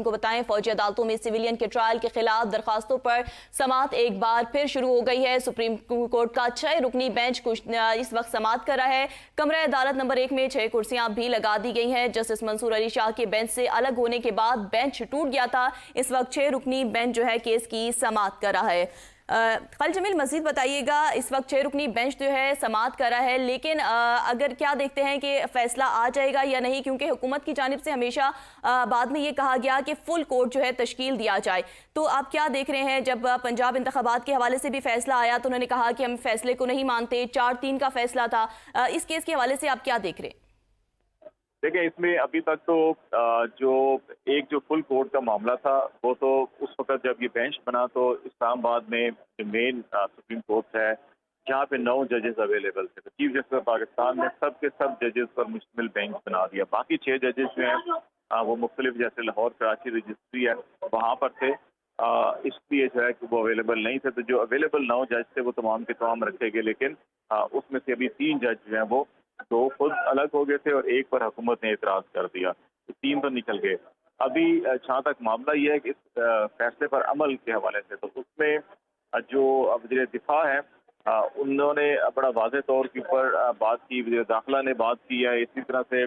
کو بتائیں فوجی عدالتوں میں سویلین کے ٹرائل کے خلاف درخواستوں پر سماعت ایک بار پھر شروع ہو گئی ہے۔ سپریم کورٹ کا 6 رکنی بینچ اس وقت سماعت کر رہا ہے۔ کمرہ عدالت نمبر 1 میں 6 کرسیاں بھی لگا دی گئی ہیں۔ جسٹس منصور علی شاہ کے بینچ سے الگ ہونے کے بعد بینچ ٹوٹ گیا تھا۔ اس وقت 6 رکنی بینچ جو ہے کیس کی سماعت کر رہا ہے۔ خالد جمیل مزید بتائیے گا، اس وقت 6 رکنی بینچ جو ہے سماعت کر رہا ہے، لیکن اگر کیا دیکھتے ہیں کہ فیصلہ آ جائے گا یا نہیں، کیونکہ حکومت کی جانب سے ہمیشہ بعد میں یہ کہا گیا کہ فل کورٹ جو ہے تشکیل دیا جائے، تو آپ کیا دیکھ رہے ہیں؟ جب پنجاب انتخابات کے حوالے سے بھی فیصلہ آیا تو انہوں نے کہا کہ ہم فیصلے کو نہیں مانتے، 4-3 کا فیصلہ تھا، اس کیس کے حوالے سے آپ کیا دیکھ رہے ہیں؟ دیکھیں، اس میں ابھی تک تو جو فل کورٹ کا معاملہ تھا وہ تو اس وقت جب یہ بینچ بنا تو اسلام آباد میں جو مین سپریم کورٹ ہے جہاں پہ 9 ججز اویلیبل تھے، تو چیف جسٹس آف پاکستان نے سب کے سب ججز پر مشتمل بینچ بنا دیا۔ باقی 6 ججز جو ہیں وہ مختلف، جیسے لاہور کراچی رجسٹری ہے وہاں پر تھے، اس لیے جو ہے کہ وہ اویلیبل نہیں تھے، تو جو اویلیبل 9 جج تھے وہ تمام کے تمام رکھے گئے، لیکن اس میں سے ابھی 3 جج جو ہیں وہ 2 خود الگ ہو گئے تھے اور ایک پر حکومت نے اعتراض کر دیا، 3 تو نکل گئے۔ ابھی جہاں تک معاملہ یہ ہے کہ اس فیصلے پر عمل کے حوالے سے، تو اس میں جو وزیر دفاع ہے انہوں نے بڑا واضح طور کے اوپر بات کی، وزیر داخلہ نے بات کی ہے، اسی طرح سے